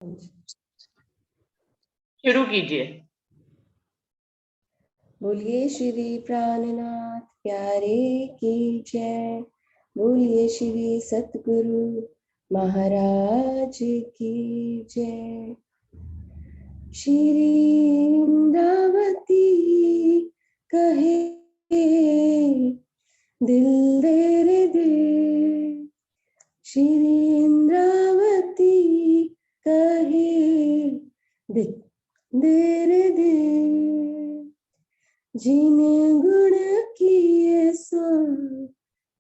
शुरू कीजिए। बोलिए श्री प्राणनाथ प्यारे की जय। बोलिए श्री सतगुरु महाराज की जय। श्री इंद्रावती कहे दिल दे रे दे। श्री इंद्रावती कहे दिल दे रे दे। जिन गुण किए सो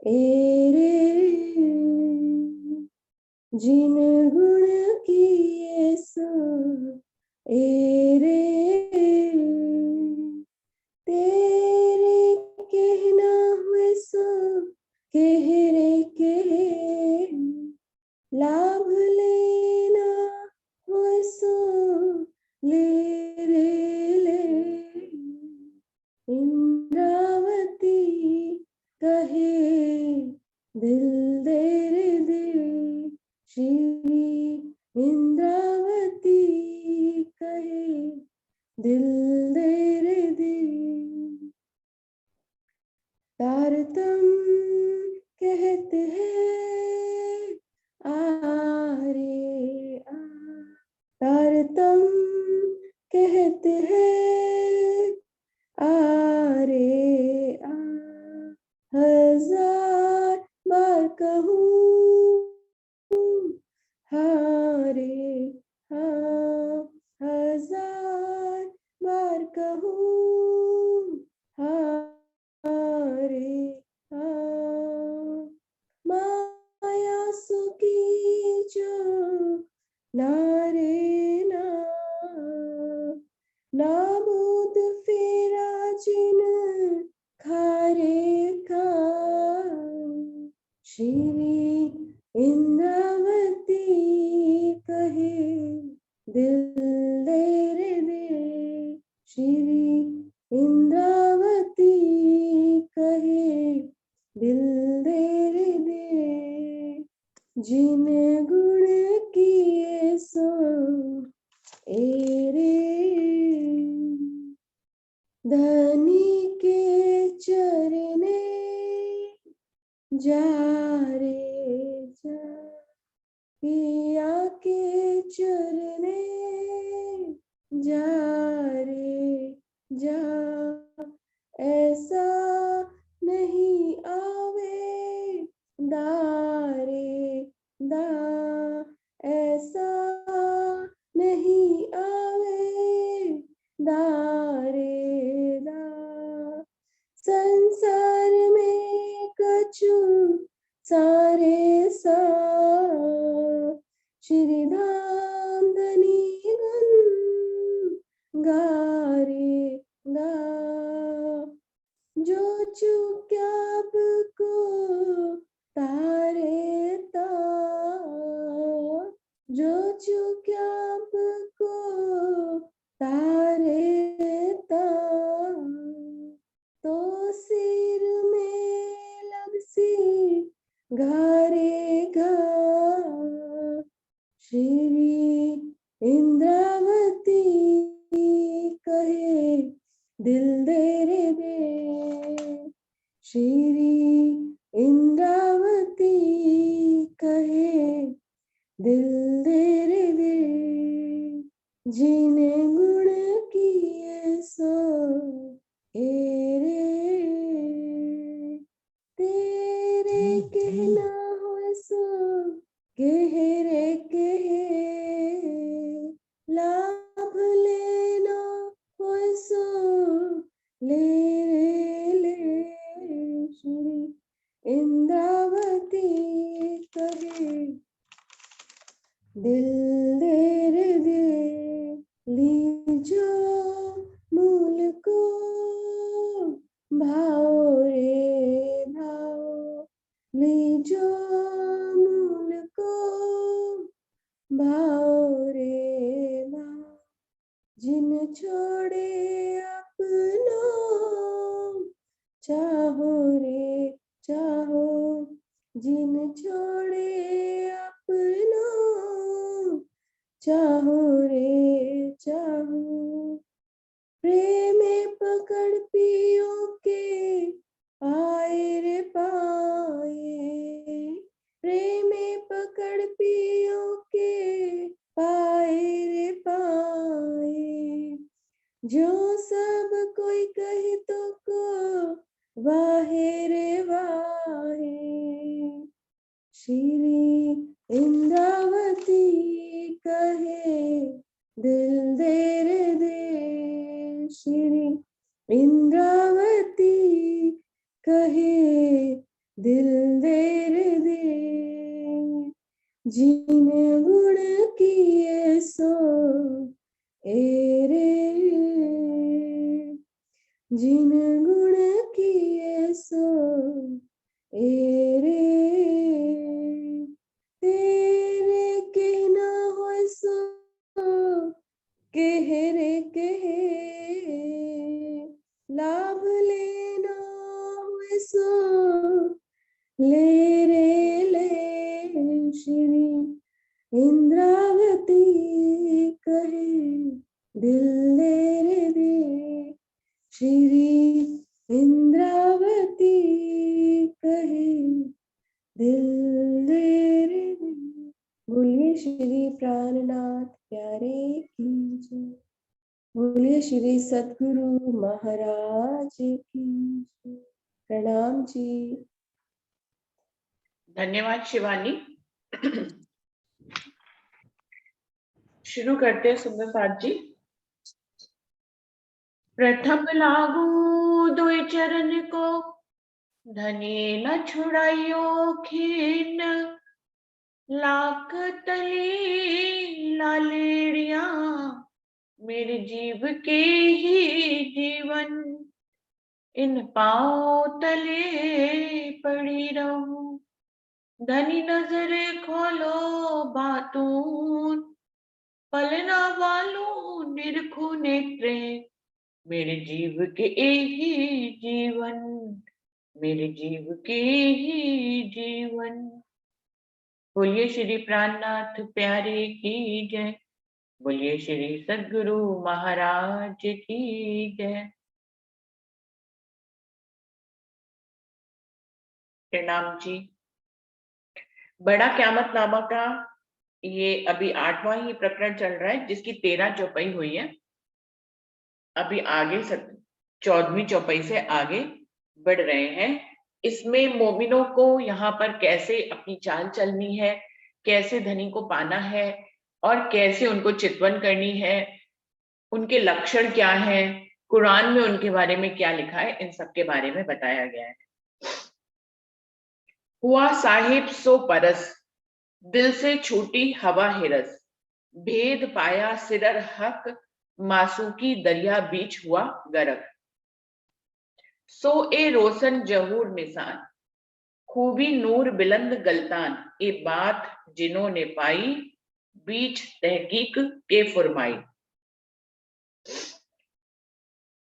एरे, जिन गुण किए सो एरे। तेरे कहना हुए सो कह रे कह। लाभ लेना हुए सो ले रे ले। इंद्रावती कहे दिल दे रे दे। श्री इंद्रावती कहे दिल दे रे दे। तारतम कहते हैं आ रे आ। तारतम कहते हैं आ रे आ। हजार बार कहूँ हाँ रे हाँ। हजार बार कहूँ हाँ रे हाँ। माया सुखी जो ना रे ना। नाबूद फेरा जिन खारे का। श्री इंद्रावती कहे दिल दे रे दे। श्री इंद्रावती कहे दिल दे रे दे। जिन गुण किए सो एरे। धनी के चरने जा रे जा। पिया के चरने जा रे जा। ऐसा नहीं आवे दारे दा। ऐसा नहीं आवे दारे दा। संसार में कछु सारे सा। श्री धाम धनी गुण गारे गा। जो चुक्याब को तारे ता। जो चुक्याब को तारे ता। तो सिर में लगसी घारे घा। श्री इंद्रावती कहे दिल दे रे दे। श्री इंद्रावती कहे दिल दे रे दे। जिने गुण किए सो एरे। तेरे कहना हो सो कह रे कह। लाभ लेना हो सो ले रे ले। श्री इंद्रावती कहे दिल दे रे दे। लीजो मूल को भाओ रे भाओ। लीजो मूल को भाओ रे भाओ। जिन छोड़े अपनो चाहो रे चाहो। जिन छोड़े अपनो चाहो रे चाहो। प्रेम पकड़ पियो के आए रे पाए, प्रेम पकड़ पियो के पाए रे पाए। जो सब कोई कहे तो को वाहे रे वाहे। श्री इंद्रावती कहे दिल दे रे दे। श्री इंद्रावती कहे दिल दे रे दे। जिन गुण किए सो एरे, जिन गुण किए सो एरे। तेरे कहना हो सो कह रे कहे, लाभ लेना हो सो ले रे ले। श्री इंद्रावती कहे दिल दे रे दे। श्री इंद्रावती कहे दिल दे रे दे। बोलिए श्री प्राणनाथ प्यारे की जय। बोलिए श्री सद्गुरु महाराज की जय। प्रणाम जी। धन्यवाद शिवानी। शुरू करते हैं सुंदर साथ जी। प्रथम लागू दुई चरण को, धनी न छुड़ाइयो खीन। लाख तली लालेड़िया, मेरे जीव के ही जीवन। इन पाँव तले पड़ी रहूं, धनी नजरे खोलो बातून। पलना वालू निरखू नेत्रे, मेरे जीव के ही जीवन, मेरे जीव के ही जीवन। बोलिए श्री प्राणनाथ प्यारे की जय। बोलिए श्री सद्गुरु महाराज की जय। प्रणाम जी। बड़ा क़यामत नामा का ये अभी 8वां ही प्रकरण चल रहा है, जिसकी 13 चौपाई हुई है। अभी आगे 14वीं चौपाई से आगे बढ़ रहे हैं। इसमें मोमिनों को यहाँ पर कैसे अपनी चाल चलनी है, कैसे धनी को पाना है और कैसे उनको चितवन करनी है, उनके लक्षण क्या है, कुरान में उनके बारे में क्या लिखा है, इन सब के बारे में बताया गया है। हुआ साहिब सो परस, दिल से छूटी हवा हिरस। भेद पाया सिरर हक, मासूकी दरिया बीच हुआ गरक। सो ए रोशन जहूर निशान, खूबी नूर बिलंद गलतान। ये बात जिन्होंने पाई, बीच तहकीक के फरमाई।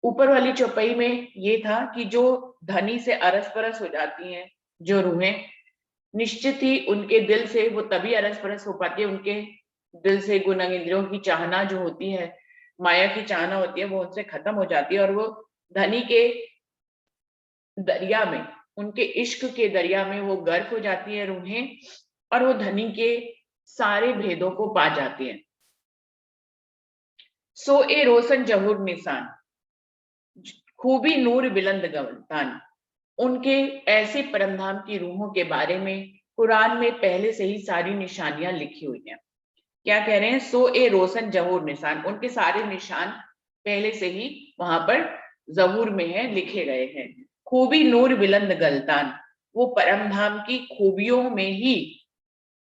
ऊपर वाली चौपाई में ये था कि जो धनी से अरस परस हो जाती हैं, जो रूहें, निश्चित ही उनके दिल से वो तभी अरस परस हो पाती है, उनके दिल से गुण इंद्रियों की चाहना जो होती है, माया की चाहना होती है, वो उनसे खत्म हो जाती है और वो धनी के दरिया में, उनके इश्क के दरिया में वो गर्क हो जाती है रूहें, और वो धनी के सारे भेदों को पा जाती है। सो ए रोशन जहूर निशान, खूबी नूर बिलंद गलतान। उनके ऐसे परमधाम की रूहों के बारे में कुरान में पहले से ही सारी निशानियां लिखी हुई हैं। क्या कह रहे हैं? सो ए रोशन जहूर निशान, उनके सारे निशान पहले से ही वहां पर जहूर में है, लिखे गए हैं। खूबी नूर बिलंद गलतान, वो परमधाम की खूबियों में ही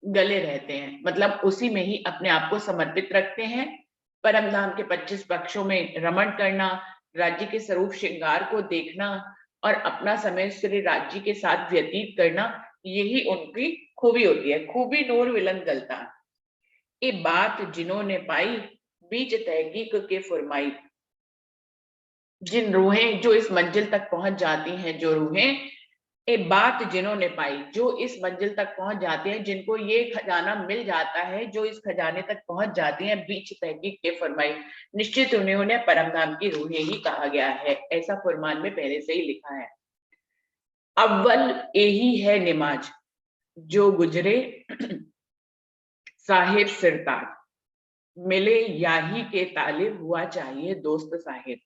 गले रहते हैं, मतलब उसी में ही अपने आप को समर्पित रखते हैं। परमधाम के 25 पक्षों में रमण करना, राज्य के स्वरूप श्रृंगार को देखना और अपना समय श्री राज्य के साथ व्यतीत करना, यही उनकी खूबी होती है। खूबी नूर बिलंद गलतान, ये बात जिन्होंने पाई, बीच तहकीक के फरमाई। जिन रूहें जो इस मंजिल तक पहुंच जाती हैं, जो रूहें एक बात जिन्होंने पाई, जो इस मंजिल तक पहुंच जाते हैं, जिनको ये खजाना मिल जाता है, जो इस खजाने तक पहुंच जाते हैं, बीच तहकीक के फरमाई, निश्चित उन्हें परम धाम की रूहें ही कहा गया है। ऐसा फरमान में पहले से ही लिखा है। अव्वल यही है निमाज, जो गुजरे साहिब सिरताज, मिले याही के तालिब, हुआ चाहिए दोस्त साहिब।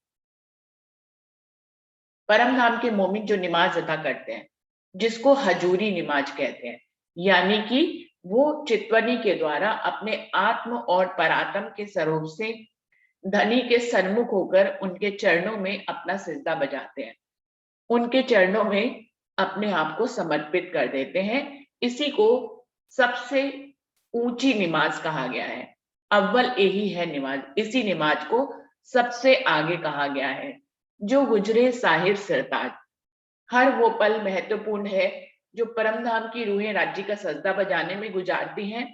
परम धाम के मोमिन जो नमाज अदा करते हैं, जिसको हजूरी नमाज कहते हैं, यानी कि वो चितवनी के द्वारा अपने आत्म और परात्म के स्वरूप से धनी के सन्मुख होकर उनके चरणों में अपना सिजदा बजाते हैं, उनके चरणों में अपने आप को समर्पित कर देते हैं। इसी को सबसे ऊंची नमाज कहा गया है। अव्वल यही है नमाज, इसी नमाज को सबसे आगे कहा गया है। जो गुजरे साहिब सरताज, हर वो पल महत्वपूर्ण है जो परम धाम की रूहें राज्य का सजदा बजाने में गुजारती हैं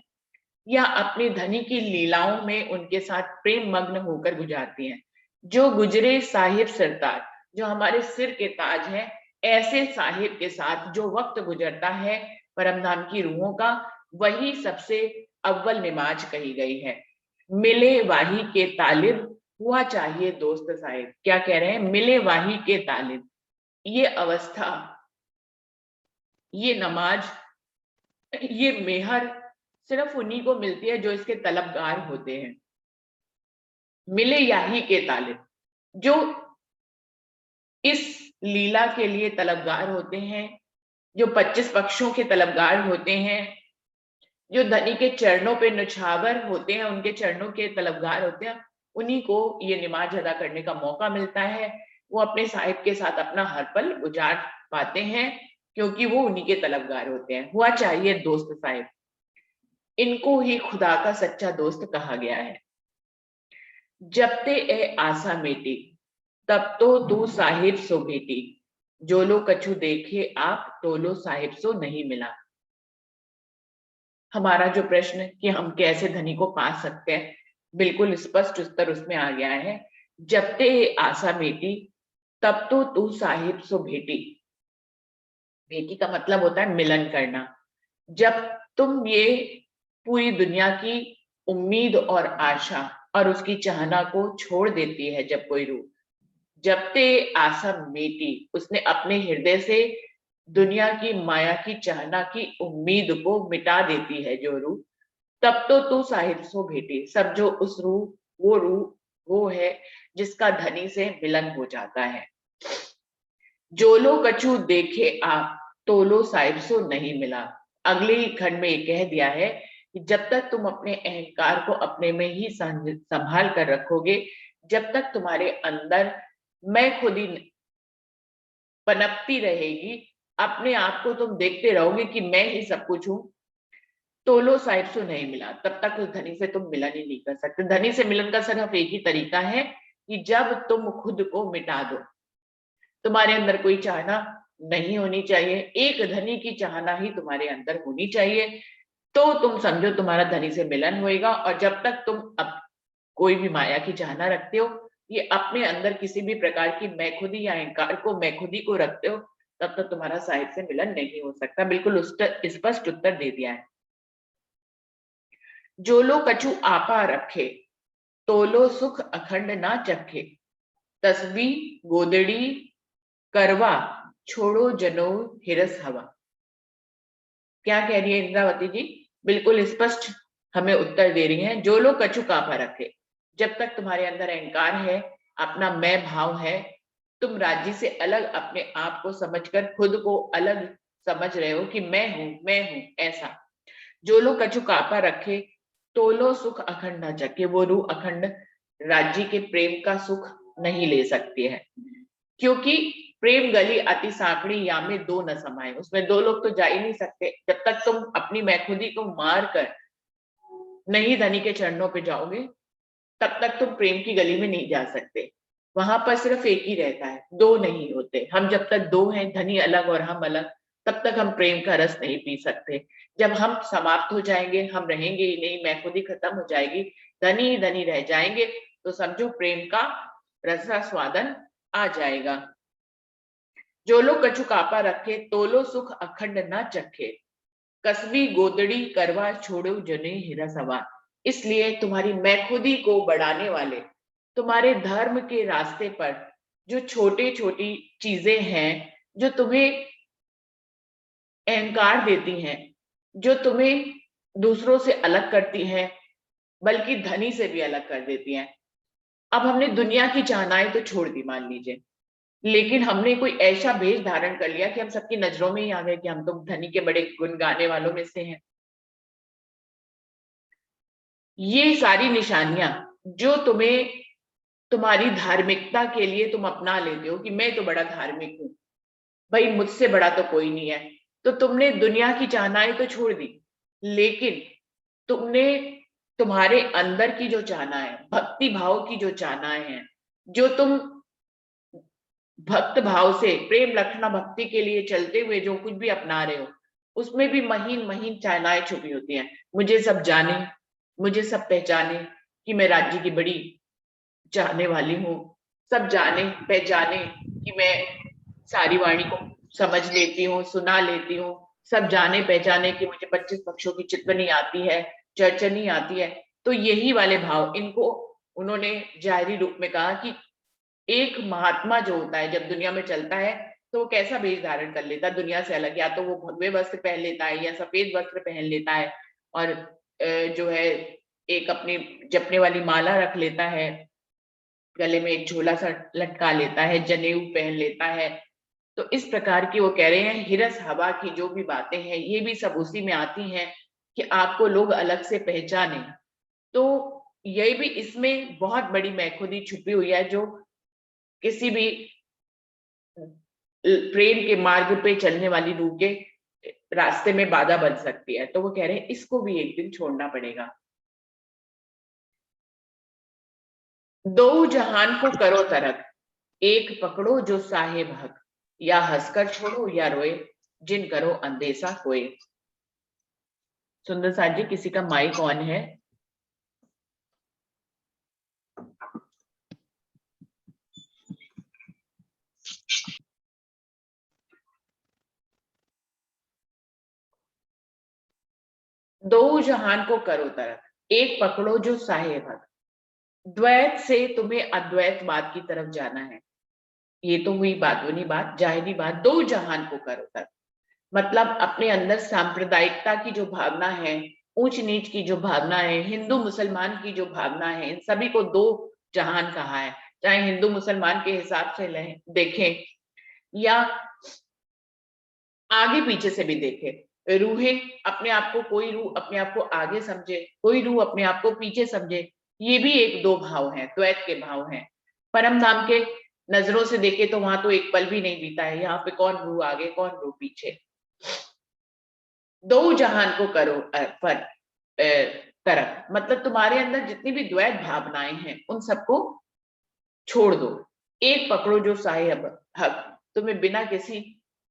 या अपने धनी की लीलाओं में उनके साथ प्रेम मग्न होकर गुजारती हैं। जो गुजरे साहिब सरताज, जो हमारे सिर के ताज हैं, ऐसे साहिब के साथ जो वक्त गुजरता है परम धाम की रूहों का, वही सबसे अव्वल नमाज कही गई है। मिले वाही के तालिब, हुआ चाहिए दोस्त साहिब। क्या कह रहे हैं? मिले वाही के तालिब, ये अवस्था, ये नमाज, ये मेहर सिर्फ उन्हीं को मिलती है जो इसके तलबगार होते हैं। मिले याही के तालिब, जो इस लीला के लिए तलबगार होते हैं, जो 25 पक्षों के तलबगार होते हैं, जो धनी के चरणों पे नुछावर होते हैं, उनके चरणों के तलबगार होते हैं, उन्हीं को ये नमाज अदा करने का मौका मिलता है। वो अपने साहिब के साथ अपना हर पल गुजार पाते हैं, क्योंकि वो उन्हीं के तलबगार होते हैं। हुआ चाहिए दोस्त साहिब, इनको ही खुदा का सच्चा दोस्त कहा गया है। जब ते ए आसा मेटी, तब तो तू साहिब सो बेटी, जो लो कछु देखे आप, तो लो साहिब सो नहीं मिला। हमारा जो प्रश्न कि हम कैसे धनी को पा सकते हैं, बिल्कुल स्पष्ट उत्तर उसमें आ गया है। जब ते आशा बेटी, तब तो तू साहिब सो भेटी। भेटी का मतलब होता है मिलन करना। जब तुम ये पूरी दुनिया की उम्मीद और आशा और उसकी चाहना को छोड़ देती है, जब कोई रूह, जब ते आशा मेटी, उसने अपने हृदय से दुनिया की माया की चाहना की उम्मीद को मिटा देती है जो रूह, तब तो तू साहिब सो भेटी। सब जो उस रूह वो है जिसका धनी से मिलन हो जाता है। जो लो कछु देखे आप, तो लो साहिब सो नहीं मिला। अगले ही खंड में ये कह दिया है कि जब तक तुम अपने अहंकार को अपने में ही संभाल कर रखोगे, जब तक तुम्हारे अंदर मैं खुद ही पनपती रहेगी, अपने आप को तुम देखते रहोगे कि मैं ही सब कुछ हूं, तो लो साहिब सो नहीं मिला, तब तक उस धनी से तुम मिलन ही नहीं कर सकते। धनी से मिलन का सिर्फ एक ही तरीका है कि जब तुम खुद को मिटा दो, तुम्हारे अंदर कोई चाहना नहीं होनी चाहिए, एक धनी की चाहना ही तुम्हारे अंदर होनी चाहिए, तो तुम समझो तुम्हारा धनी से मिलन होएगा। और जब तक तुम अब कोई भी माया की चाहना रखते हो, ये अपने अंदर किसी भी प्रकार की मैं खुदी या अहंकार को मैं खुदी को रखते हो, तब तक तुम्हारा साहिब से मिलन नहीं हो सकता। बिल्कुल स्पष्ट उत्तर दे दिया है। जो लो कछु आपा रखे, तो लो सुख अखंड ना चखे, तस्बी गोदड़ी करवा, छोड़ो जनो हिरस हवा। क्या कह रही है इंद्रावती जी? बिल्कुल स्पष्ट हमें उत्तर दे रही हैं। जो लोग कछु कापा रखे, जब तक तुम्हारे अंदर अहंकार है, अपना मैं भाव है, तुम राज्य से अलग अपने आप को समझकर खुद को अलग समझ रहे हो कि मैं हूं ऐसा। जो लोग कछु कापा रखे, तो लो सुख अखंड न चखे, वो रूह अखंड राज्य के प्रेम का सुख नहीं ले सकती है, क्योंकि प्रेम गली अति सांकड़ी, या में दो न समाये। उसमें दो लोग तो जा ही नहीं सकते। जब तक तुम अपनी मैखुदी को मार कर नहीं धनी के चरणों पे जाओगे, तब तक तुम प्रेम की गली में नहीं जा सकते। वहां पर सिर्फ एक ही रहता है, दो नहीं होते। हम जब तक दो हैं, धनी अलग और हम अलग, तब तक हम प्रेम का रस नहीं पी सकते। जब हम समाप्त हो जाएंगे, हम रहेंगे ही नहीं, मैखुदी खत्म हो जाएगी, धनी ही धनी रह जाएंगे, तो समझो प्रेम का रसास्वादन आ जाएगा। जो लो कछु कापा रखे, तोलो सुख अखंड ना चखे, कसबी गोदड़ी करवा छोड़ो जने हीरा सवार। इसलिए तुम्हारी मैं खुदी को बढ़ाने वाले, तुम्हारे धर्म के रास्ते पर जो छोटी छोटी चीजें हैं, जो तुम्हें अहंकार देती हैं, जो तुम्हें दूसरों से अलग करती हैं, बल्कि धनी से भी अलग कर देती हैं। अब हमने दुनिया की चाहनाएं तो छोड़ दी मान लीजिए, लेकिन हमने कोई ऐसा भेष धारण कर लिया कि हम सबकी नजरों में ही आ गए कि हम तो धनी के बड़े गुण गाने वालों में से हैं। ये सारी निशानियां जो तुम्हें तुम्हारी धार्मिकता के लिए तुम अपना लेते हो कि मैं तो बड़ा धार्मिक हूं, भाई मुझसे बड़ा तो कोई नहीं है, तो तुमने दुनिया की चाहनाएं तो छोड़ दी, लेकिन तुमने तुम्हारे अंदर की जो चाहनाएं, भक्ति भाव की जो चाहनाएं हैं, जो तुम भक्त भाव से प्रेम लक्षणा भक्ति के लिए चलते हुए जो कुछ भी अपना रहे हो, उसमें भी महीन महीन चाहनाएं छुपी होती हैं। मुझे सब जाने, मुझे सब पहचाने कि मैं राज्य की बड़ी चाहने वाली हूँ, सब जाने पहचाने कि मैं सारी वाणी को समझ लेती हूँ, सुना लेती हूँ, सब जाने पहचाने कि मुझे 25 पक्षों की चित्तवनी आती है, चर्चनी आती है। तो यही वाले भाव, इनको उन्होंने जाहिरी रूप में कहा कि एक महात्मा जो होता है जब दुनिया में चलता है तो वो कैसा वेश धारण कर लेता है दुनिया से अलग, या तो वो भगवे वस्त्र पहन लेता है या सफेद वस्त्र पहन लेता है, और जो है एक अपनी जपने वाली माला रख लेता है, गले में एक झोला सा लटका लेता है, जनेऊ पहन लेता है। तो इस प्रकार की वो कह रहे हैं हिरस हवा की जो भी बातें हैं ये भी सब उसी में आती हैं कि आपको लोग अलग से पहचाने। तो यही भी इसमें बहुत बड़ी मैखुदी छुपी हुई है जो किसी भी ट्रेन के मार्ग पे चलने वाली रूह के रास्ते में बाधा बन सकती है। तो वो कह रहे हैं इसको भी एक दिन छोड़ना पड़ेगा। दो जहान को करो तरक, एक पकड़ो जो साहेब हक, या हंसकर छोड़ो या रोए, जिन करो अंदेशा कोई। सुंदर साथ जी, किसी का माइक ऑन है? दो जहान को करो तरक, एक पकड़ो जो साहेब हक। द्वैत से तुम्हें अद्वैतवाद की तरफ जाना है। ये तो हुई बातोनी बात, जाहिरी बात। दो जहान को करो तरक मतलब अपने अंदर सांप्रदायिकता की जो भावना है, ऊंच नीच की जो भावना है, हिंदू मुसलमान की जो भावना है, इन सभी को दो जहान कहा है। चाहे हिंदू मुसलमान के हिसाब से देखें या आगे पीछे से भी देखें, रूहें अपने आप को, कोई रूह अपने आप को आगे समझे, कोई रूह अपने आप को पीछे समझे। ये भी एक दो भाव हैं, द्वैत के भाव हैं। परम धाम के नजरों से देखे तो वहां तो एक पल भी नहीं बीता है, यहाँ पे कौन रूह आगे कौन रूह पीछे। दो जहान को करो पर तरफ मतलब तुम्हारे अंदर जितनी भी द्वैत भावनाएं हैं उन सबको छोड़ दो। एक पकड़ो जो साहिब हक, तुम्हें बिना किसी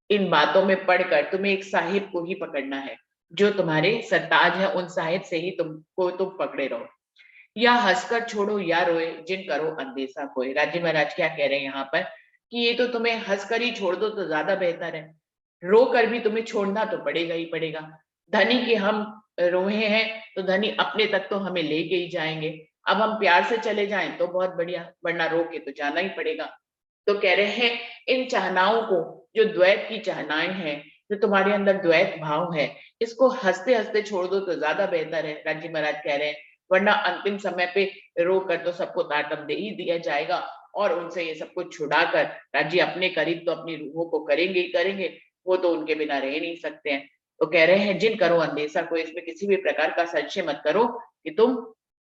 इन बातों में पढ़कर तुम्हें एक साहिब को ही पकड़ना है, जो तुम्हारे सरताज है उन साहिब से ही तुम पकड़े रहो। या हंसकर छोड़ो या रोए, जिन करो अंदेशा कोई। राजी महाराज क्या कह रहे हैं यहाँ पर कि ये तो तुम्हें हंसकर ही छोड़ दो तो ज्यादा बेहतर है, रो कर भी तुम्हें छोड़ना तो पड़ेगा ही पड़ेगा। धनी के हम रोहे हैं तो धनी अपने तक तो हमें लेके ही जाएंगे, अब हम प्यार से चले जाएं तो बहुत बढ़िया, वरना रो के तो जाना ही पड़ेगा। तो कह रहे हैं इन चाहनाओं को, जो द्वैत की चाहनाएं हैं, जो तुम्हारे अंदर द्वैत भाव है, इसको हंसते हंसते छोड़ दो तो ज्यादा बेहतर है। राजी महाराज कह रहे हैं, वरना अंतिम समय पे रो कर तो सबको ताटम दे ही दिया जाएगा और उनसे ये सब कुछ छुड़ाकर राजी अपने करीब तो अपनी रूहों को करेंगे ही करेंगे, वो तो उनके बिना रह नहीं सकते हैं। तो कह रहे हैं जिन करो अंदेशा को, इसमें किसी भी प्रकार का संशय मत करो कि तुम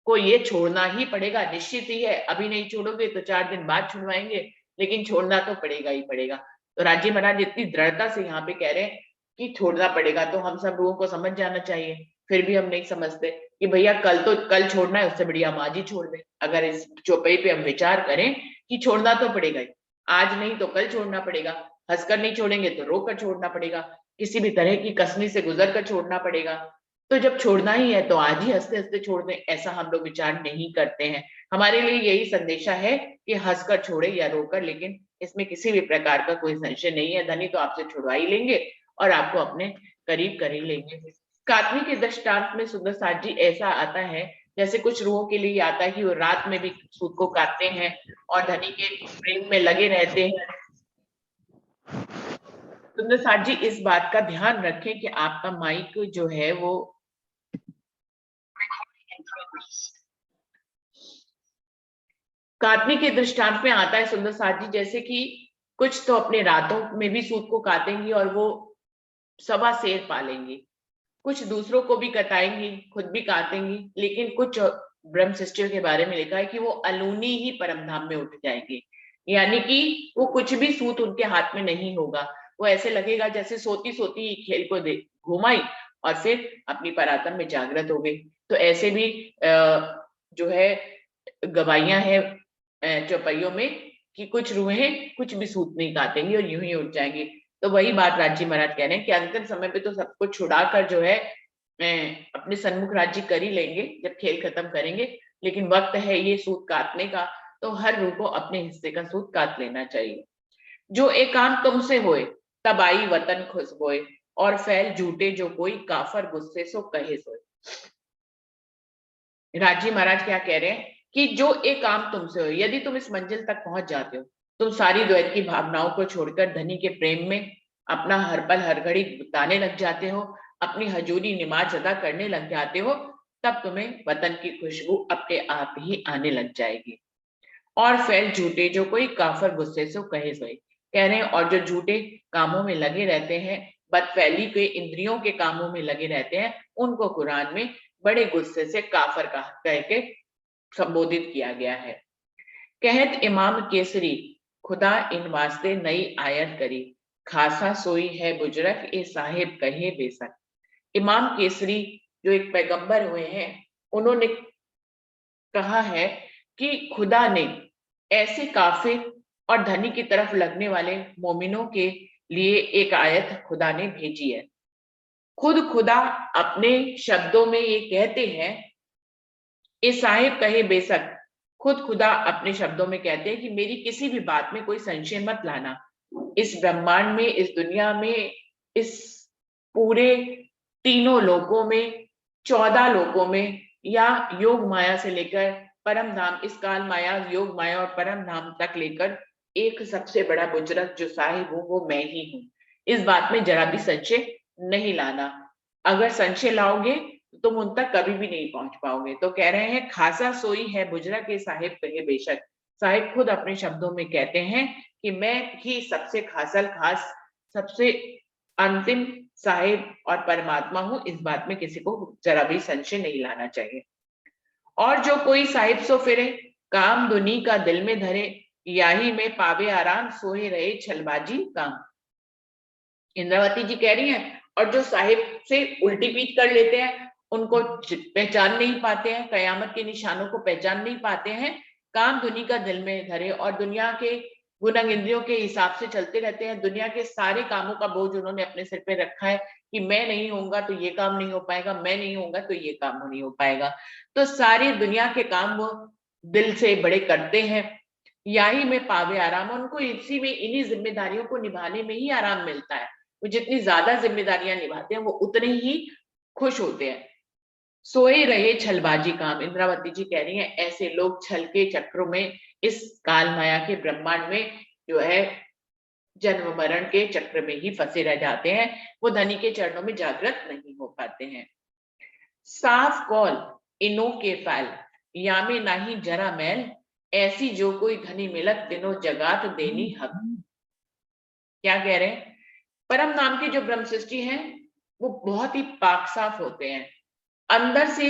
को ये छोड़ना ही पड़ेगा, निश्चित ही है। अभी नहीं छोड़ोगे तो 4 दिन बाद छुड़वाएंगे, लेकिन छोड़ना तो पड़ेगा ही पड़ेगा। तो राजी महाराज इतनी दृढ़ता से यहाँ पे कह रहे हैं कि छोड़ना पड़ेगा, तो हम सब लोगों को समझ जाना चाहिए। फिर भी हम नहीं समझते कि भैया कल छोड़ना है, उससे बढ़िया हम आज ही छोड़ दें। अगर इस चौपाई पे हम विचार करें कि छोड़ना तो पड़ेगा ही, आज नहीं तो कल छोड़ना पड़ेगा, हंसकर नहीं छोड़ेंगे तो रो कर छोड़ना पड़ेगा, किसी भी तरह की कसनी से गुजर कर छोड़ना पड़ेगा। तो जब छोड़ना ही है तो आज ही हंसते हंसते छोड़ दें, ऐसा हम लोग विचार नहीं करते हैं। हमारे लिए यही संदेशा है कि हंसकर छोड़े या रोकर, लेकिन इसमें किसी भी प्रकार का कोई संशय नहीं है। धनी तो आपसे छुड़वा ही लेंगे और आपको अपने करीब कर ही लेंगे। काटने के दृष्टांत में सुंदर साथ जी ऐसा आता है जैसे कुछ रूहों के लिए आता है कि वो रात में भी सूद को काटते हैं और धनी के प्रेम में लगे रहते हैं। सुंदर साथ जी इस बात का ध्यान रखें कि आपका माइक जो है वो काटने के दृष्टांत में आता है सुंदर साथ जी, जैसे कि कुछ तो अपने रातों में भी सूद को काटेंगी और वो सवा शेर पालेंगी, कुछ दूसरों को भी कटाएंगी, खुद भी काटेंगी, लेकिन कुछ ब्रह्म शिष्यों के बारे में लिखा है कि वो अलूनी ही परमधाम में उठ जाएंगे। यानी कि वो कुछ भी सूत उनके हाथ में नहीं होगा, वो ऐसे लगेगा जैसे सोती सोती ही खेल को घुमाई और फिर अपनी परातम में जागृत हो गई। तो ऐसे भी जो है गवाइयां हैं चौपाइयों में कि कुछ रूहें कुछ भी सूत नहीं काटेंगी और यूं ही उठ जाएंगी। तो वही बात राजी महाराज कह रहे हैं कि अंतिम समय पे तो सबको छुड़ाकर जो है अपने सन्मुख राज्य कर ही लेंगे जब खेल खत्म करेंगे, लेकिन वक्त है ये सूत काटने का, तो हर रूह को अपने हिस्से का सूत काट लेना चाहिए। जो एक काम तुमसे होए तब आई वतन खुश होए, और फैल झूठे जो कोई काफर गुस्से सो कहे सोए। राजी महाराज क्या कह रहे हैं कि जो एक काम तुमसे हो, यदि तुम इस मंजिल तक पहुंच जाते हो, तुम सारी द्वैत की भावनाओं को छोड़कर धनी के प्रेम में अपना हर पल हर घड़ी बिताने लग जाते हो, अपनी हजूरी नमाज अदा करने लग जाते हो, तब तुम्हें वतन की खुशबू अपने आप ही आने लग जाएगी। और फैल झूठे जो कोई काफर गुस्से से कहे सोए, कह रहे हैं और जो झूठे कामों में लगे रहते हैं, बदफैली के इंद्रियों के कामों में लगे रहते हैं, उनको कुरान में बड़े गुस्से से काफर कह के संबोधित किया गया है। कहत इमाम केसरी खुदा इन वास्ते नई आयत करी, खासा सोई है बुजरक ए साहिब कहे बेसक। इमाम केसरी जो एक पैगंबर हुए हैं, उन्होंने कहा है कि खुदा ने ऐसे काफिर और धनी की तरफ लगने वाले मोमिनों के लिए एक आयत खुदा ने भेजी है। खुद खुदा अपने शब्दों में ये कहते हैं, ए साहिब कहे बेशक, खुद खुदा अपने शब्दों में कहते हैं कि मेरी किसी भी बात में कोई संशय मत लाना। इस ब्रह्मांड में, इस दुनिया में, इस पूरे तीनों लोकों में, 14 लोकों में, या योग माया से लेकर परम धाम, इस काल माया, योग माया और परम धाम तक लेकर एक सबसे बड़ा बुजरक जो साहिब हूं वो मैं ही हूं। इस बात में जरा भी संशय नहीं लाना। अगर संशय लाओगे तो तुम उन तक कभी भी नहीं पहुंच पाओगे। तो कह रहे हैं खासा सोई है बुजरक के साहिब कहे बेशक। साहिब खुद अपने शब्दों में कहते हैं कि मैं ही सबसे खासल खास, सबसे अंतिम साहिब और परमात्मा हूं। इस बात में किसी को जरा भी संशय नहीं लाना चाहिए। और जो कोई साहिब सो फिरे, काम दुनी का दिल में धरे, याही में पावे आराम, सोए रहे छलबाजी काम। इंद्रावती जी कह रही हैं, और जो साहिब से उल्टी पीठ कर लेते हैं, उनको पहचान नहीं पाते हैं, कयामत के निशानों को पहचान नहीं पाते हैं, काम दुनी का दिल में धरे और दुनिया के गुणंग इंद्रियों के हिसाब से चलते रहते हैं। दुनिया के सारे कामों का बोझ उन्होंने अपने सिर पे रखा है कि मैं नहीं होऊंगा तो ये काम नहीं हो पाएगा, मैं नहीं होऊंगा तो ये काम नहीं हो पाएगा। तो सारी दुनिया के काम वो दिल से बड़े करते हैं। यही में पावे आराम, उनको इसी में, इन्हीं जिम्मेदारियों को निभाने में ही आराम मिलता है। वो जितनी ज्यादा जिम्मेदारियां निभाते हैं वो उतने ही खुश होते हैं। सोए रहे छलबाजी काम, इंद्रावती जी कह रही हैं ऐसे लोग छल के चक्रों में, इस काल माया के ब्रह्मांड में जो है जन्म मरण के चक्र में ही फंसे रह जाते हैं, वो धनी के चरणों में जागृत नहीं हो पाते हैं। साफ कौल इनो के फैल, यामे नाही जरा मैल, ऐसी जो कोई धनी मिलत दिनों जगात देनी हक। क्या कह रहे हैं? परम नाम के जो ब्रह्म सृष्टि हैं वो बहुत ही पाक साफ होते हैं, अंदर से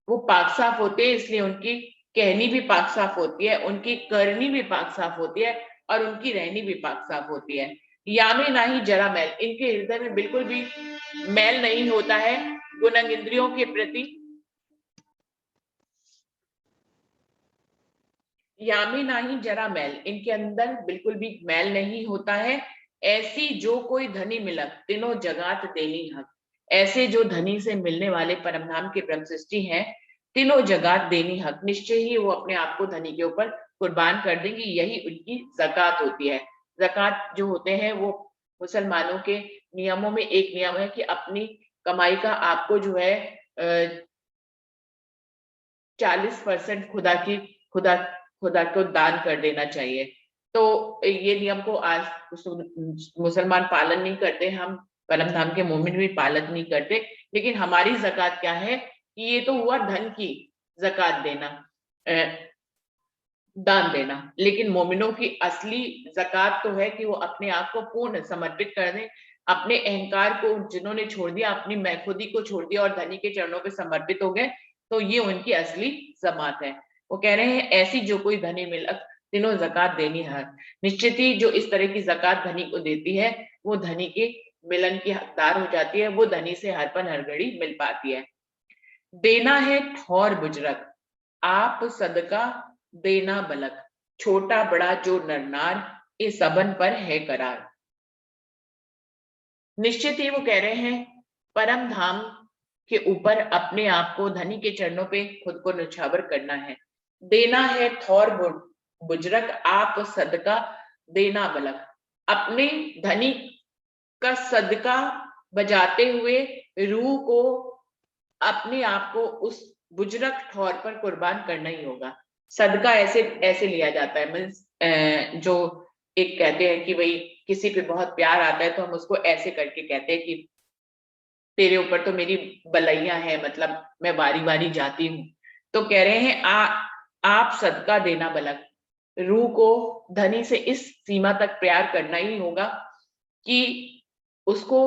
वो पाक साफ होते हैं, इसलिए उनकी कहनी भी पाक साफ होती है, उनकी करनी भी पाक साफ होती है और उनकी रहनी भी पाक साफ होती है। यामे नाही जरा मैल, इनके हृदय में बिल्कुल भी मैल नहीं होता है गुणंग इंद्रियों के प्रति। यामी नाही जरा मैल, इनके अंदर बिल्कुल भी मैल नहीं होता है। ऐसी जो कोई धनी मिलक तीनों जगात देनी हक, ऐसे जो धनी से मिलने वाले परमधाम के ब्रह्म सृष्टि हैं, तीनों जगात देनी हक, निश्चय ही वो अपने आप को धनी के ऊपर कुर्बान कर देंगे। यही उनकी ज़कात होती है। ज़कात जो होते हैं वो मुसलमानों के नियमों में एक नियम है कि अपनी कमाई का आपको जो है 40% खुदा खुदा को दान कर देना चाहिए। तो ये नियम को आज मुसलमान पालन नहीं करते, हम परमधाम के मोमिन भी पालन नहीं करते। लेकिन हमारी ज़कात क्या है कि ये तो हुआ धन की ज़कात देना, दान देना, लेकिन मोमिनों की असली ज़कात तो है कि वो अपने आप को पूर्ण समर्पित कर दें, अपने अहंकार को जिन्होंने छोड़ दिया, अपनी मैं खुदी को छोड़ दिया और धनी के चरणों पे समर्पित हो गए, तो ये उनकी असली जमात है। वो कह रहे हैं ऐसी जो कोई धनी मिलक तीनों ज़कात देनी है। निश्चित ही जो इस तरह की ज़कात धनी को देती है वो धनी के मिलन की हकदार हो जाती है, वो धनी से हर पल हर घड़ी मिल पाती है। देना है ठौर बुजरक, आप सदका देना बलक, छोटा बड़ा जो नर नार, इस सबन पर है करार। निश्चित ही वो कह रहे हैं परम धाम के ऊपर अपने आप को धनी के चरणों पे खुद को न्यौछावर करना है। देना है ठौर बुजरक, आप सदका देना बलक, अपने धनी का सदका बजाते हुए रूह को, अपने आप को उस बुजरक ठौर पर कुर्बान करना ही होगा। सदका ऐसे ऐसे लिया जाता है, मीन्स जो एक कहते हैं कि भाई किसी पे बहुत प्यार आता है तो हम उसको ऐसे करके कहते हैं कि तेरे ऊपर तो मेरी बलैया है, मतलब मैं बारी बारी जाती हूँ। तो कह रहे हैं आप सदका देना बलक, रूह को धनी से इस सीमा तक प्यार करना ही होगा कि उसको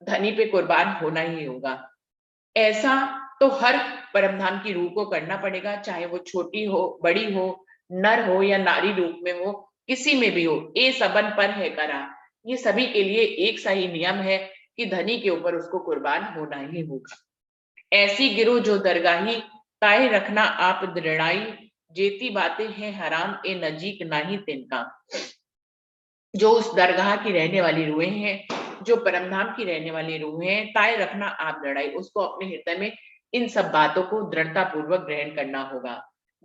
धनी पे कुर्बान होना ही होगा। ऐसा तो हर परमधाम की रूह को करना पड़ेगा, चाहे वो छोटी हो, बड़ी हो, नर हो या नारी रूप में हो, किसी में भी हो। ए सबन पर है करा, ये सभी के लिए एक सा ही नियम है कि धनी के ऊपर उसको कुर्बान होना ही होगा। ऐसी गिरो जो दरगाही, ताए रखना आप दृढ़ाई, जेती बातें हैं हराम ए नजीक नाही तिनका। जो उस दरगाह की रहने वाली रूहें हैं, जो परमधाम की रहने वाली रूहें हैं, ताए रखना आप लड़ाई, उसको अपने हृदय में इन सब बातों को दृढ़ता पूर्वक ग्रहण करना होगा।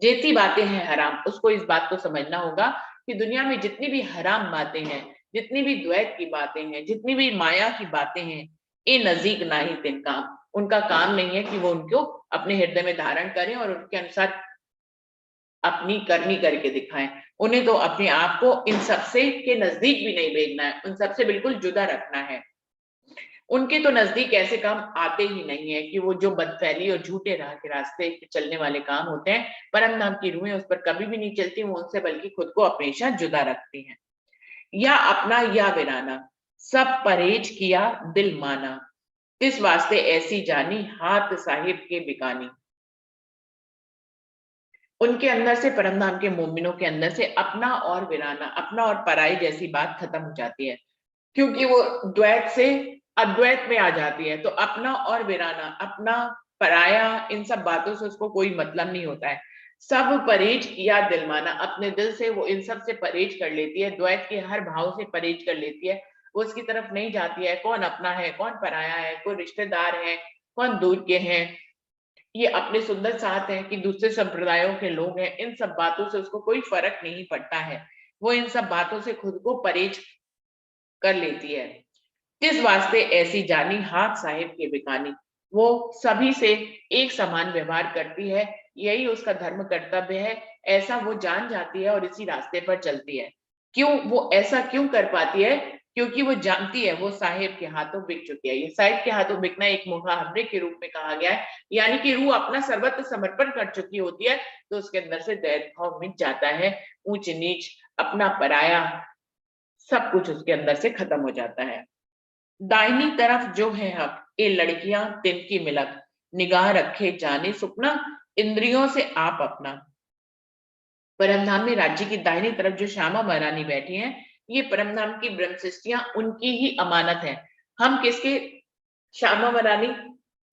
जेती बातें हैं हराम, उसको इस बात को समझना होगा कि दुनिया में जितनी भी हराम बातें हैं, जितनी भी द्वैत की बातें हैं, जितनी भी माया की बातें हैं, ये नजीक ना ही तिनका, उनका काम नहीं है कि वो उनको अपने हृदय में धारण करें और उनके अनुसार अपनी करनी करके दिखाएं। उन्हें तो अपने आप को इन सबसे के नजदीक भी नहीं भेजना है, उन सबसे बिल्कुल जुदा रखना है। उनके तो नजदीक ऐसे काम आते ही नहीं है कि वो जो बदफैली और झूठे राह के रास्ते चलने वाले काम होते हैं, परम धाम की रूहें उस पर कभी भी नहीं चलती, वो उनसे बल्कि खुद को हमेशा जुदा रखती हैं। या अपना या वीराना, सब परहेज किया दिल माना, इस वास्ते ऐसी जानी हाथ साहिब के बिकानी। उनके अंदर से, परमधाम के मोमिनों के अंदर से अपना और वीराना, अपना और पराई जैसी बात खत्म हो जाती है, क्योंकि वो द्वैत से अद्वैत में आ जाती है। तो अपना और वीराना, अपना पराया, इन सब बातों से उसको कोई मतलब नहीं होता है। सब परहेज किया दिल माना, अपने दिल से वो इन सब से परहेज कर लेती है, द्वैत के हर भाव से परहेज कर लेती है, वो उसकी तरफ नहीं जाती है। कौन अपना है, कौन पराया है, कौन रिश्तेदार है, कौन दूर के हैं, ये अपने सुंदर साथ हैं कि दूसरे संप्रदायों के लोग हैं, इन सब बातों से उसको कोई फर्क नहीं पड़ता है। वो इन सब बातों से खुद को परहेज कर लेती है। किस वास्ते ऐसी जानी हाथ साहिब के बिकानी, वो सभी से एक समान व्यवहार करती है, यही उसका धर्म कर्तव्य है, ऐसा वो जान जाती है और इसी रास्ते पर चलती है। क्यों वो ऐसा क्यों कर पाती है? क्योंकि वो जानती है वो साहिब के हाथों बिक चुकी है। ये साहिब के हाथों बिकना एक मुहावरे के रूप में कहा गया है, यानी कि रूह अपना सर्वत्र समर्पण कर चुकी होती है, तो उसके अंदर से दैत भाव मिट जाता है, ऊंच नीच, अपना पराया, सब कुछ उसके अंदर से खत्म हो जाता है। दाहिनी तरफ जो है हक, ये लड़कियां तिनकी मिलक, निगाह रखे जाने सुपना, इंद्रियों से आप अपना। परमधाम में राज्य की दाहिनी तरफ जो श्यामा महारानी बैठी हैं, ये परमधाम की ब्रह्म सृष्टियां उनकी ही अमानत है। हम किसके? श्यामा महारानी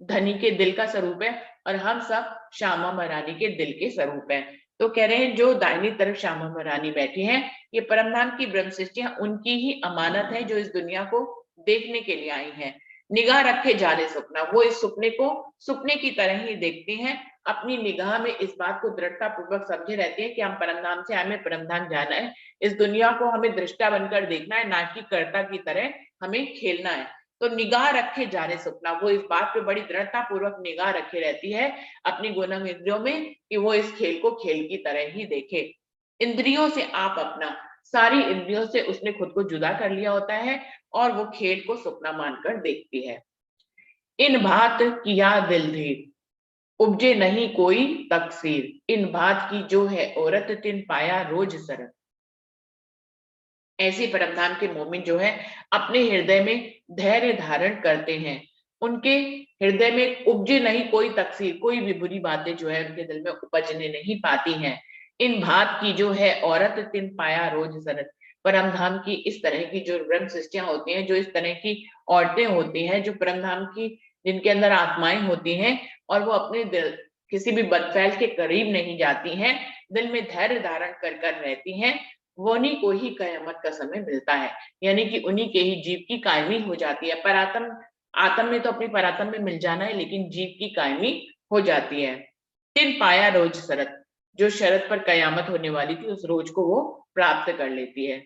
धनी के दिल का स्वरूप है और हम सब श्यामा महारानी के दिल के स्वरूप हैं। तो कह रहे हैं जो दाहिनी तरफ श्यामा महारानी बैठी हैं, ये परमधाम की ब्रह्म सृष्टियां उनकी ही अमानत है जो इस दुनिया को देखने के लिए आई हैं। निगाह रखे जाने सपना, वो इस सपने को सपने की तरह ही देखते हैं, अपनी निगाह में इस बात को दृढ़ता पूर्वक समझे रहते हैं कि हम परमधाम से हमें परमधाम जाना है, इस दुनिया को हमें दृष्टा बनकर देखना है, ना कि कर्ता की तरह हमें खेलना है। तो निगाह रखे जाने सपना, वो इस बात पे बड़ी दृढ़ता पूर्वक निगाह रखे रहती है अपनी गुणम इंद्रियों में कि वो इस खेल को खेल की तरह ही देखे। इंद्रियों से आप अपना, सारी इंद्रियों से उसने खुद को जुदा कर लिया होता है और वो खेल को सपना मानकर देखती है। इन बात किया दिल धीर, उपजे नहीं कोई तकसीर, इन बात की जो है औरत तिन पाया रोज सरत। ऐसे परमधाम के मोमिन जो है अपने हृदय में धैर्य धारण करते हैं, उनके हृदय में उपजे नहीं कोई तकसीर, कोई भी बुरी बातें जो है उनके दिल में उपजने नहीं पाती हैं। इन भात की जो है औरत तिन पाया रोज सरत, परमधाम की इस तरह की जो ब्रह्म सृष्टियां होती हैं, जो इस तरह की औरतें होती हैं, जो परमधाम की जिनके अंदर आत्माएं होती हैं और वो अपने दिल किसी भी बदफैल के करीब नहीं जाती हैं, दिल में धैर्य धारण कर रहती हैं, वो उन्हीं को ही कयामत का समय मिलता है, यानी कि उन्हीं के ही जीव की कायमी हो जाती है। परात्म आत्म में तो अपनी परात्म में मिल जाना है, लेकिन जीव की कायमी हो जाती है। तिन पाया रोज शरत, जो शरत पर कयामत होने वाली थी उस रोज को वो प्राप्त कर लेती है।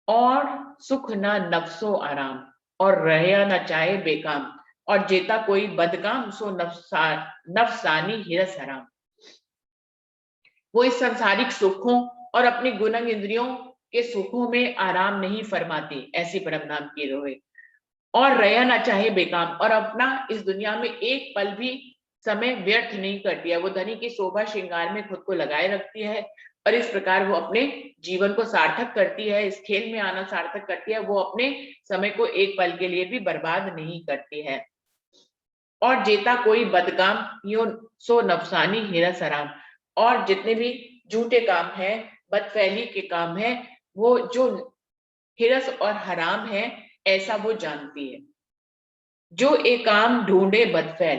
और सुख ना नफ्सो आराम, और रहया न चाहे बेकाम, और जेता कोई बदकाम सो नफसानी हिरस हराम। वो इस सांसारिक सुखों और अपनी गुणंग इंद्रियों के सुखों में आराम नहीं फरमाती, ऐसी परमधाम की रोए। और रया ना चाहे बेकाम, और अपना इस दुनिया में एक पल भी समय व्यर्थ नहीं करती है, वो धनी की शोभा श्रृंगार में खुद को लगाए रखती है और इस प्रकार वो अपने जीवन को सार्थक करती है, इस खेल में आना सार्थक करती है, वो अपने समय को एक पल के लिए भी बर्बाद नहीं करती है। और जेता कोई बदकाम यो सो नफसानी हिरा सराम, और जितने भी झूठे काम है, बदफैली के काम है, वो जो हिरस और हराम है, ऐसा वो जानती है। जो एक काम ढूंढे बदफैल,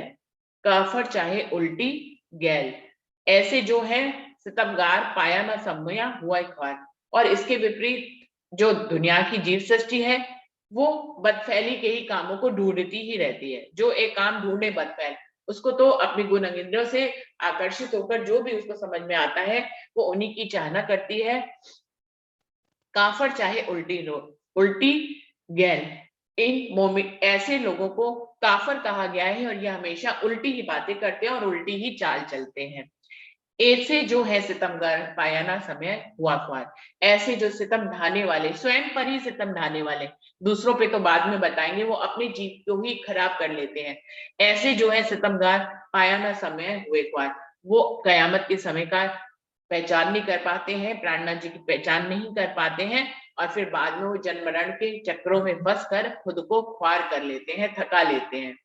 काफर चाहे उल्टी गैल, ऐसे जो है सितमगार पाया ना समया हुआ ख्वार। और इसके विपरीत जो दुनिया की जीव सृष्टि है वो बदफैली के ही कामों को ढूंढती ही रहती है। जो एक काम ढूंढे बदफैल, उसको तो अपनी गुण इंद्रियों से आकर्षित होकर जो भी उसको समझ में आता है वो उन्हीं की चाहना करती है। काफर चाहे उल्टी गैल, इन मोमिन ऐसे लोगों को काफर कहा गया है और ये हमेशा उल्टी ही बातें करते हैं और उल्टी ही चाल चलते हैं। ऐसे जो है सितमगार पायाना समय हुआ ख्वार, ऐसे जो सितम ढाने वाले, स्वयं पर ही सितम ढाने वाले, दूसरों पे तो बाद में बताएंगे, वो अपने जीव को ही खराब कर लेते हैं। ऐसे जो है सितमगार पायाना समय हुए ख्वार, वो कयामत के समय का पहचान नहीं कर पाते हैं, प्राणनाथ जी की पहचान नहीं कर पाते हैं और फिर बाद में वो जन्म मरण के चक्रों में फंस कर खुद को ख्वार कर लेते हैं, थका लेते हैं।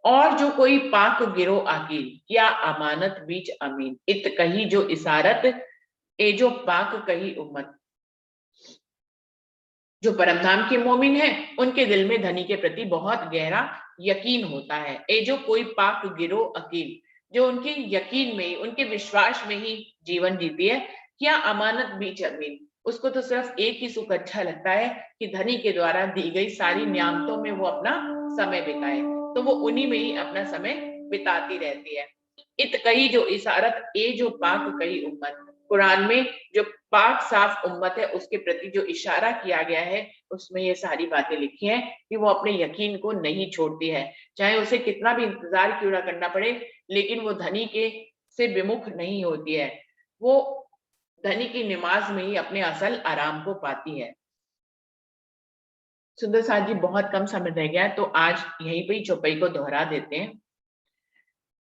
और जो कोई पाक गिरो आकील, क्या अमानत बीच अमीन, इत कही जो इसारत, ए जो पाक कही उम्मत। जो परमधाम के मोमिन है उनके दिल में धनी के प्रति बहुत गहरा यकीन होता है। ए जो कोई पाक गिरो अकील, जो उनके यकीन में, उनके विश्वास में ही जीवन जीती है। क्या अमानत बीच अमीन, उसको तो सिर्फ एक ही सुख अच्छा लगता है कि धनी के द्वारा दी गई सारी नियामतों में वो अपना समय बिताए, तो वो उन्हीं में ही अपना समय बिताती रहती है। इत कही जो इशारत, ए जो पाक कही उम्मत, कुरान में जो पाक साफ उम्मत है उसके प्रति जो इशारा किया गया है उसमें ये सारी बातें लिखी हैं कि वो अपने यकीन को नहीं छोड़ती है, चाहे उसे कितना भी इंतजार क्यों ना करना पड़े, लेकिन वो धनी के से विमुख नहीं होती है। वो धनी की नमाज में ही अपने असल आराम को पाती है। सुंदर साथ जी, बहुत कम समय रह गया है तो आज यहीं पे ही चौपाई को दोहरा देते हैं।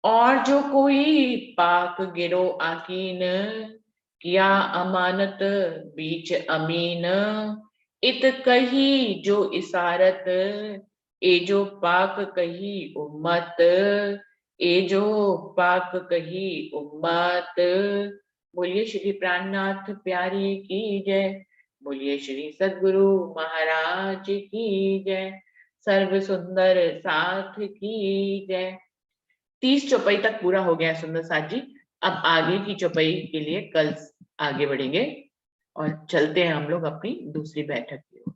और जो कोई पाक गिरो आकीन, किया अमानत बीच अमीन, इत कही जो इसारत, ए जो पाक कही उम्मत, ए जो पाक कही उम्मत। बोलिए श्री प्राणनाथ प्यारी की जय, बोलिए श्री सद्गुरु महाराज की जय, सर्व सुंदर साथ की जय। 30 चौपाई तक पूरा हो गया सुंदर साथ जी। अब आगे की चौपाई के लिए कल आगे बढ़ेंगे और चलते हैं हम लोग अपनी दूसरी बैठक की ओर।